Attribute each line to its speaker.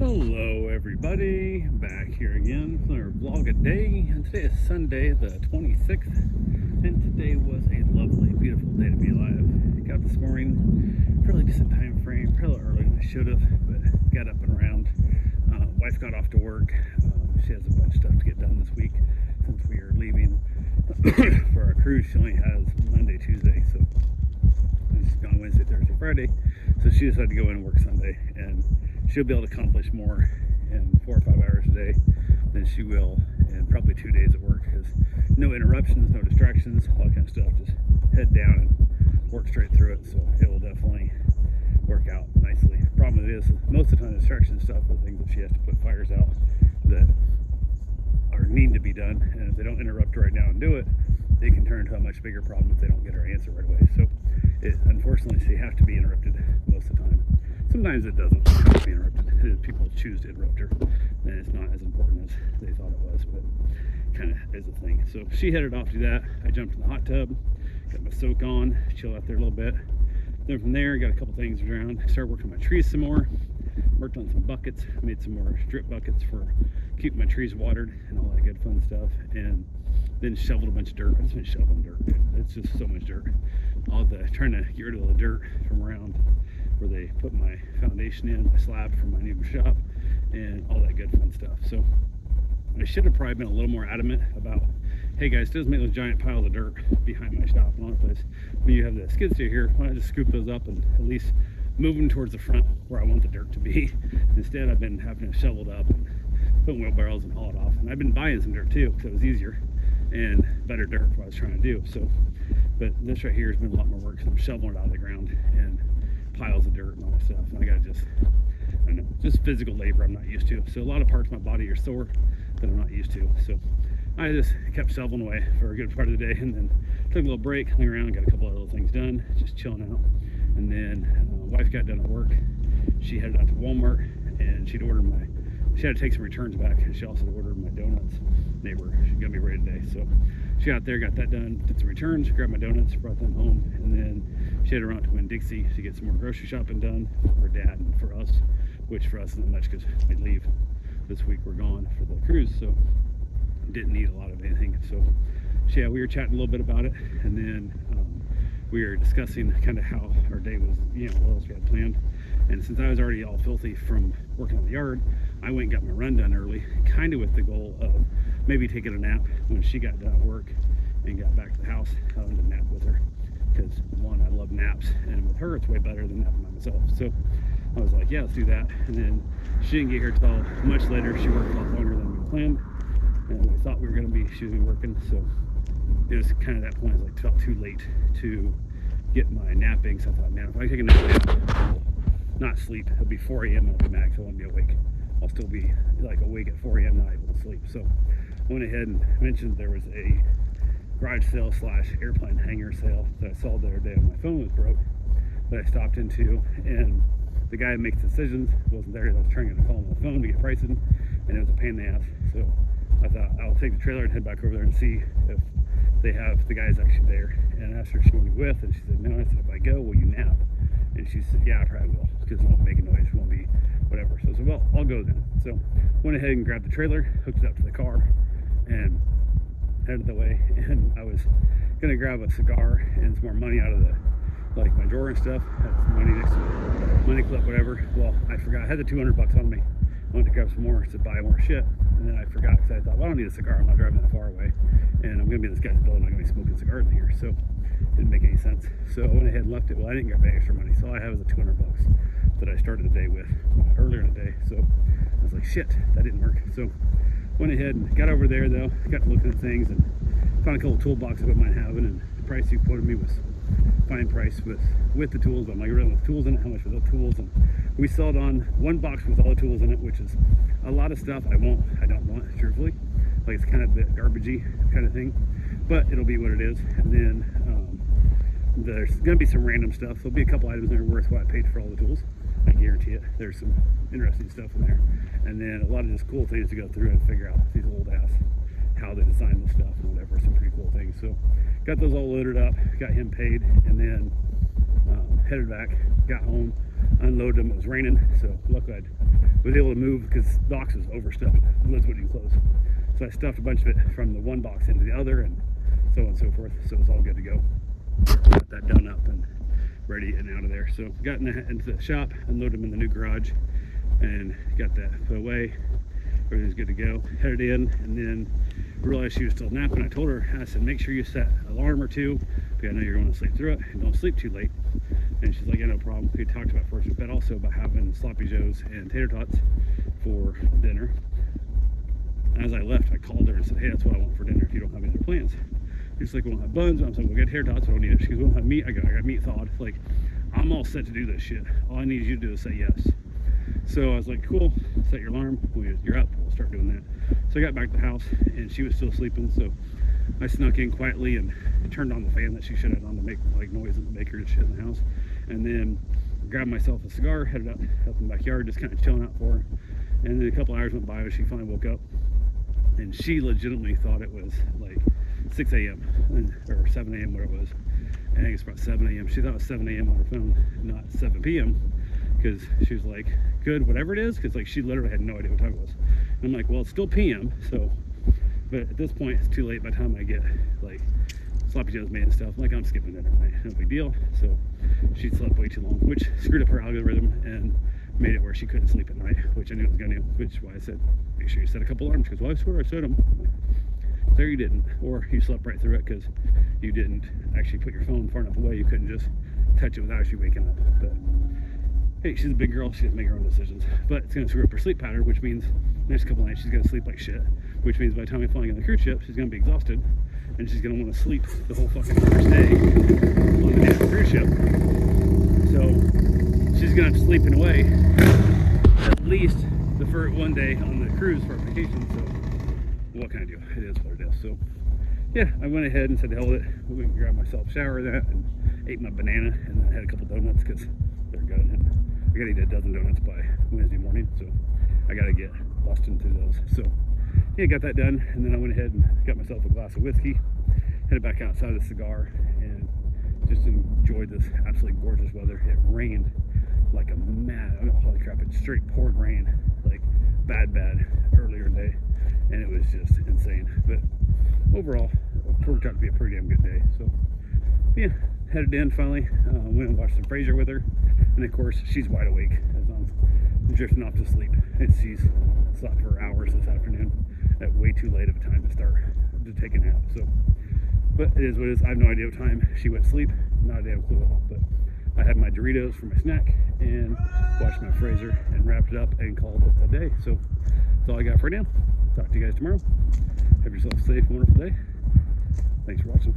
Speaker 1: Hello everybody, back here again for our vlog a day, and today is Sunday the 26th, and today was a lovely, beautiful day to be alive. Got this morning, fairly decent time frame, probably earlier than I should have, but got up and around. Wife got off to work. She has a bunch of stuff to get done this week since we are leaving for our cruise. She only has Monday, Tuesday, so she's gone Wednesday, Thursday, Friday, so she decided to go in and work Sunday, and she'll be able to accomplish more in 4 or 5 hours a day than she will in probably 2 days at work, because no interruptions, no distractions, all that kind of stuff. Just head down and work straight through it, so it will definitely work out nicely. Problem is most of the time distraction stuff are things that she has to put fires out that are need to be done, and if they don't interrupt her right now and do it, they can turn into a much bigger problem if they don't get her answer right away. So unfortunately she has to be interrupted most of the time. Sometimes it doesn't have to be interrupted. People choose to interrupt her, and it's not as important as they thought it was, but kind of is a thing. So she headed off to do that. I jumped in the hot tub, got my soak on, chill out there a little bit. Then from there, got a couple things around. Started working on my trees some more. Worked on some buckets, made some more drip buckets for keeping my trees watered and all that good fun stuff. And then shoveled a bunch of dirt. I've just been shoveling dirt. It's just so much dirt. Trying to get rid of the dirt from around where they put my foundation in, my slab for my new shop, and all that good fun stuff. So I should have probably been a little more adamant about, hey guys, does make those giant piles of dirt behind my shop and all that place. When you have the skid steer here, why don't I just scoop those up and at least move them towards the front where I want the dirt to be. Instead, I've been having to shovel it up and put wheelbarrows and haul it off. And I've been buying some dirt too, because it was easier and better dirt for what I was trying to do. So, but this right here has been a lot more work, because I'm shoveling it out of the ground and piles of dirt and all that stuff. And I gotta I don't know, just physical labor I'm not used to. So a lot of parts of my body are sore that I'm not used to. So I just kept shoveling away for a good part of the day, and then took a little break, hung around, got a couple of little things done, just chilling out. And then wife got done at work. She headed out to Walmart, and she had to take some returns back, and she also ordered my donuts. She's gonna be ready today. So she got there, got that done, did some returns, grabbed my donuts, brought them home, and then she headed around to Winn-Dixie to get some more grocery shopping done for her dad and for us, which for us isn't much because we leave this week. We're gone for the cruise, so didn't need a lot of anything. So yeah, we were chatting a little bit about it, and then we were discussing kind of how our day was, what else we had planned. And since I was already all filthy from working on the yard, I went and got my run done early, kind of with the goal of maybe taking a nap when she got done at work and got back to the house. I wanted to nap with her, because one, I love naps, and with her it's way better than napping by myself. So I was like, yeah, let's do that. And then she didn't get here till much later. She worked a lot longer than we planned, and we thought we were going to be, she was going to be working. So it was kind of that point, I felt too late to get my napping. So I thought, man, if I take a nap, I'll not sleep. It'll be 4 a.m. and I'll be max. I won't be awake. I'll still be like awake at 4 a.m. not able to sleep. So I went ahead and mentioned there was a garage sale / airplane hangar sale that I saw the other day when my phone was broke, that I stopped into, and the guy who makes decisions wasn't there. I was trying to call him on the phone to get prices, and it was a pain in the ass. So I thought I'll take the trailer and head back over there and see if they have the guys actually there. And I asked her if she wanted to go with, and she said no. I said, if I go, will you nap? And she said, yeah, I probably will, because it won't make a noise, it won't be whatever. So I said, well, I'll go then. So went ahead and grabbed the trailer, hooked it up to the car, and headed the way. And I was gonna grab a cigar and some more money out of my drawer and stuff. Had some money next to me, money clip, whatever. Well, I forgot. I had the $200 on me. I went to grab some more to buy more shit, and then I forgot, because I thought, well, I don't need a cigar. I'm not driving that far away, and I'm gonna be in this guy's building. I'm gonna be smoking cigars in here, so it didn't make any sense. So I went ahead and left it. Well, I didn't get my extra money, so all I have is the $200 that I started the day with earlier in the day. So I was like, shit, that didn't work. So went ahead and got over there though, got to looking at things, and found a couple toolboxes I might have, and the price you quoted me was fine price with the tools. But I'm like, really, with tools in it, how much without tools? And we saw it on one box with all the tools in it, which is a lot of stuff I don't want, truthfully. Like, it's kind of a bit garbagey kind of thing, but it'll be what it is. And then there's gonna be some random stuff. There'll be a couple items that are worth what I paid for all the tools. I guarantee it. There's some interesting stuff in there, and then a lot of just cool things to go through and figure out these old ass how they designed this stuff and whatever. Some pretty cool things. So got those all loaded up, got him paid, and then headed back, got home, unloaded them. It was raining, so luckily I'd was able to move because the box was overstuffed. The lids wouldn't even close. So I stuffed a bunch of it from the one box into the other, and so on and so forth. So it's all good to go. Got that done up and ready and out of there. So got into the shop, unloaded them in the new garage, and got that put away. Everything's good to go. Headed in, and then realized she was still napping. I told her, I said, make sure you set an alarm or two, because I know you're going to sleep through it, and don't sleep too late. And she's like, yeah, no problem. We talked about first in bed also about having sloppy joes and tater tots for dinner. And as I left, I called her and said, hey, that's what I want for dinner if you don't have any other plans. She's like, we don't have buns. I'm saying, we'll get tater tots, I don't need it. She goes, we don't have meat. I got meat thawed. Like, I'm all set to do this shit. All I need you to do is say yes. So I was like, cool, set your alarm. You're up, we'll start doing that. So I got back to the house, and she was still sleeping, so I snuck in quietly and turned on the fan that she should have on to make like noise and make her shit in the house. And then grabbed myself a cigar, headed out in the backyard, just kind of chilling out for her. And then a couple hours went by and she finally woke up, and she legitimately thought it was like 6 a.m. or 7 a.m. what it was. I think it's about 7 a.m. She thought it was 7 a.m. on her phone, not 7 p.m. because she was like, good, whatever it is, because like she literally had no idea what time it was. And I'm like, well, it's still p.m. so, but at this point it's too late. By the time I get like sloppy joes made and stuff, I'm like, I'm skipping dinner tonight, no big deal. So she slept way too long, which screwed up her algorithm and made it where she couldn't sleep at night, which I knew it was gonna do, which is why I said, make sure you set a couple alarms. She goes, well, I swear I set them. Like, there you didn't, or you slept right through it because you didn't actually put your phone far enough away. You couldn't just touch it without you waking up. But hey, she's a big girl, she doesn't make her own decisions. But it's gonna screw up her sleep pattern, which means the next couple nights she's gonna sleep like shit, which means by the time I'm flying on the cruise ship, she's gonna be exhausted, and she's gonna want to sleep the whole fucking first day on the damn cruise ship. So she's gonna have to sleep in a way at least the first one day on the cruise for vacation. So what can I do? It is what it is. So yeah, I went ahead and said to hell with it. We went and grabbed myself a shower of that and ate my banana, and then I had a couple donuts because they're good. And I gotta eat a dozen donuts by Wednesday morning, so I gotta get busting through those. So yeah, got that done, and then I went ahead and got myself a glass of whiskey, headed back outside of the cigar, and just enjoyed this absolutely gorgeous weather. It rained like a mad, I mean, holy crap, it straight poured rain, like bad earlier today, and it was just insane. But overall, it worked out to be a pretty damn good day. So yeah, headed in finally, went and watched some Frasier with her, and of course she's wide awake as I'm drifting off to sleep, and she's slept for hours this afternoon at way too late of a time to start to take a nap. So, but it is what it is. I have no idea what time she went to sleep, not a damn clue at all. But I had my Doritos for my snack and watched my Frasier and wrapped it up and called it a day. So that's all I got for now. Talk to you guys tomorrow. Have yourself a safe, wonderful day. Thanks for watching.